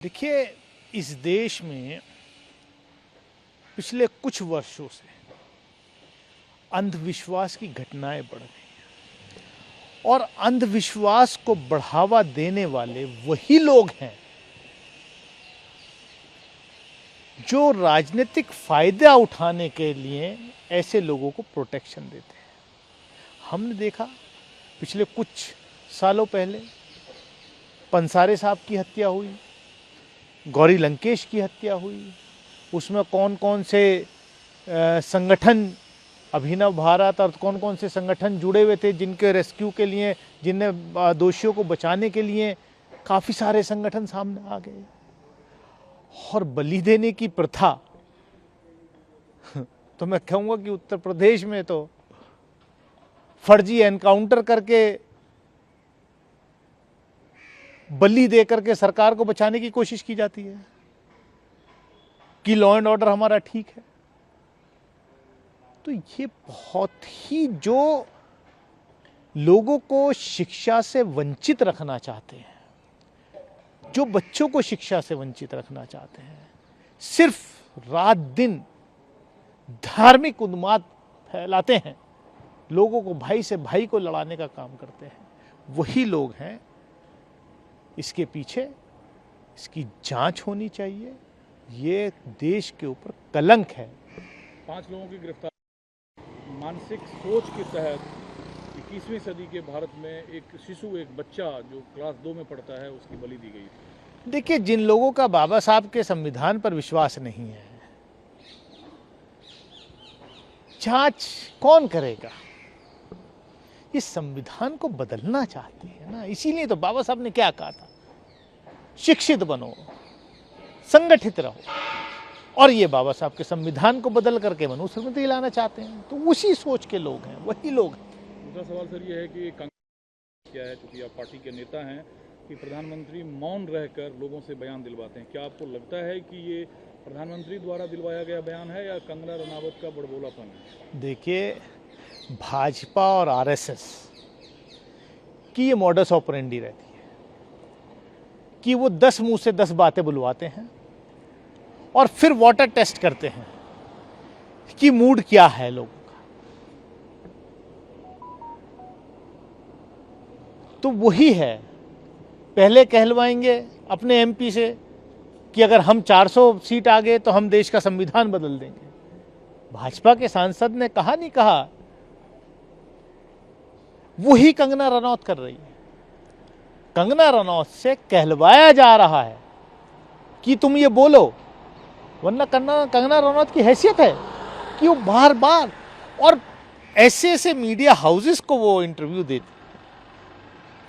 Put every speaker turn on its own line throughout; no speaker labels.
देखिए, इस देश में पिछले कुछ वर्षों से अंधविश्वास की घटनाएं बढ़ रही हैं और अंधविश्वास को बढ़ावा देने वाले वही लोग हैं जो राजनीतिक फायदा उठाने के लिए ऐसे लोगों को प्रोटेक्शन देते हैं। हमने देखा पिछले कुछ सालों पहले पंसारे साहब की हत्या हुई, गौरी लंकेश की हत्या हुई, उसमें कौन कौन से संगठन, अभिनव भारत और कौन कौन से संगठन जुड़े हुए थे, जिनके रेस्क्यू के लिए, जिन्हें दोषियों को बचाने के लिए काफ़ी सारे संगठन सामने आ गए। और बलि देने की प्रथा तो मैं कहूँगा कि उत्तर प्रदेश में तो फर्जी एनकाउंटर करके, बलि दे करके सरकार को बचाने की कोशिश की जाती है कि लॉ एंड ऑर्डर हमारा ठीक है। तो ये बहुत ही जो लोगों को शिक्षा से वंचित रखना चाहते हैं, जो बच्चों को शिक्षा से वंचित रखना चाहते हैं, सिर्फ रात दिन धार्मिक उन्माद फैलाते हैं, लोगों को भाई से भाई को लड़ाने का काम करते हैं, वही लोग हैं। इसके पीछे इसकी जांच होनी चाहिए। ये देश के ऊपर कलंक है।
5 लोगों की गिरफ्तार। मानसिक सोच के तहत 21वीं सदी के भारत में एक शिशु, एक बच्चा जो क्लास 2 में पढ़ता है, उसकी बलि दी गई।
देखिए, जिन लोगों का बाबा साहब के संविधान पर विश्वास नहीं है, जांच कौन करेगा? इस संविधान को बदलना चाहते हैं ना, इसीलिए तो बाबा साहब ने क्या कहा था, शिक्षित बनो, संगठित रहो। और ये बाबा साहब के संविधान को बदल करके मनुस्मृति लाना चाहते हैं। तो उसी सोच के लोग हैं, वही लोग हैं।
दूसरा सवाल सर ये है कि कांग्रेस क्या है, क्योंकि आप पार्टी के नेता हैं, कि प्रधानमंत्री मौन रहकर लोगों से बयान दिलवाते हैं। क्या आपको लगता है कि ये प्रधानमंत्री द्वारा दिलवाया गया बयान है या कंगना रनावत का बड़बोलापन है?
देखिए, भाजपा और आरएसएस की ये मॉडस ऑपरेंडी रहती है कि वो 10 मुंह से 10 बातें बुलवाते हैं और फिर वाटर टेस्ट करते हैं कि मूड क्या है लोगों का। तो वही है, पहले कहलवाएंगे अपने एमपी से कि अगर हम 400 सीट आ गए तो हम देश का संविधान बदल देंगे। भाजपा के सांसद ने कहा नहीं कहा, वही कंगना रनौत कर रही है। कंगना रनौत से कहलवाया जा रहा है कि तुम ये बोलो, वरना कंगना रनौत की हैसियत है कि वो बार बार और ऐसे ऐसे मीडिया हाउसेस को वो इंटरव्यू देती।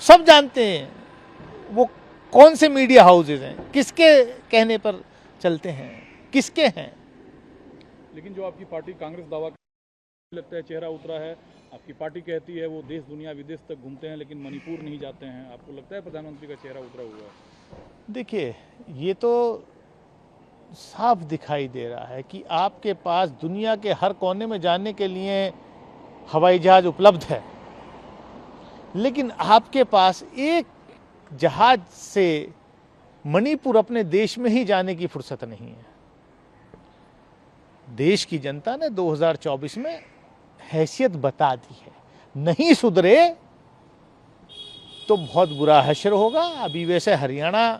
सब जानते हैं वो कौन से मीडिया हाउसेस हैं, किसके कहने पर चलते हैं, किसके हैं।
लेकिन जो आपकी पार्टी कांग्रेस दावा लगता है चेहरा उतरा है, आपकी पार्टी कहती है वो देश दुनिया विदेश तक घूमते हैं लेकिन मणिपुर नहीं जाते हैं। आपको लगता है प्रधानमंत्री का चेहरा उतरा हुआ है?
देखिए, ये तो साफ दिखाई दे रहा है कि आपके पास दुनिया के हर कोने में जाने के लिए हवाई जहाज उपलब्ध है, लेकिन आपके पास एक जहाज से मणिपुर अपने देश में ही जाने की फुर्सत नहीं है। देश की जनता ने 2024 में हैसियत बता दी है। नहीं सुधरे तो बहुत बुरा हश्र होगा। अभी वैसे हरियाणा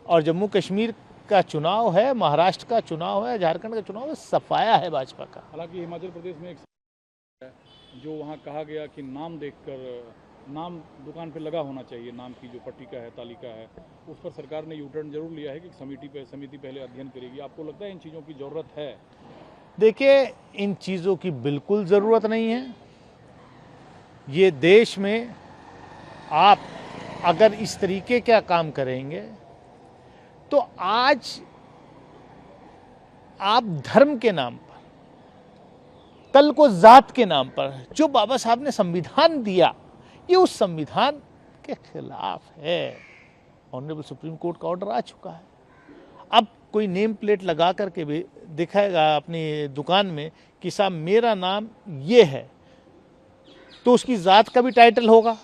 और जम्मू कश्मीर का चुनाव है, महाराष्ट्र का चुनाव है, झारखंड का चुनाव है, सफाया है भाजपा का।
हालांकि हिमाचल प्रदेश में एक जो वहाँ कहा गया कि नाम देखकर, नाम दुकान पे लगा होना चाहिए, नाम की जो पट्टिका है, तालिका है, उस पर सरकार ने यूटर्न जरूर लिया है कि समिति पहले अध्ययन करेगी। आपको लगता है इन चीज़ों की ज़रूरत है?
देखिए, इन चीज़ों की बिल्कुल ज़रूरत नहीं है। ये देश में आप अगर इस तरीके का काम करेंगे तो आज आप धर्म के नाम पर, कल को जात के नाम पर जो बाबा साहब ने संविधान दिया, ये उस संविधान के खिलाफ है। ऑनरेबल सुप्रीम कोर्ट का ऑर्डर आ चुका है। अब कोई नेम प्लेट लगा करके भी दिखाएगा अपनी दुकान में कि साहब मेरा नाम ये है, तो उसकी जात का भी टाइटल होगा।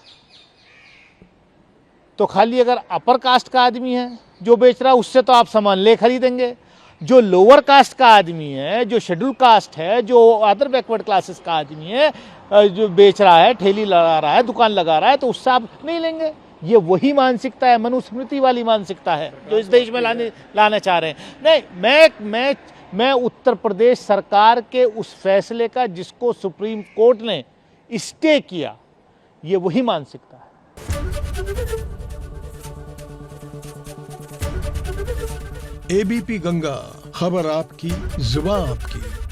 तो खाली अगर अपर कास्ट का आदमी है जो बेच रहा है उससे तो आप सामान ले खरीदेंगे। जो लोअर कास्ट का आदमी है, जो शेड्यूल कास्ट है, जो अदर बैकवर्ड क्लासेस का आदमी है, जो बेच रहा है, ठेली लगा रहा है, दुकान लगा रहा है, तो उससे आप नहीं लेंगे। ये वही मानसिकता है, मनुस्मृति वाली मानसिकता है जो इस देश में लाना चाह रहे हैं। नहीं, मैं उत्तर प्रदेश सरकार के उस फैसले का जिसको सुप्रीम कोर्ट ने स्टे किया, ये वही मानसिकता है।
एबीपी गंगा, खबर आपकी, जुबान आपकी।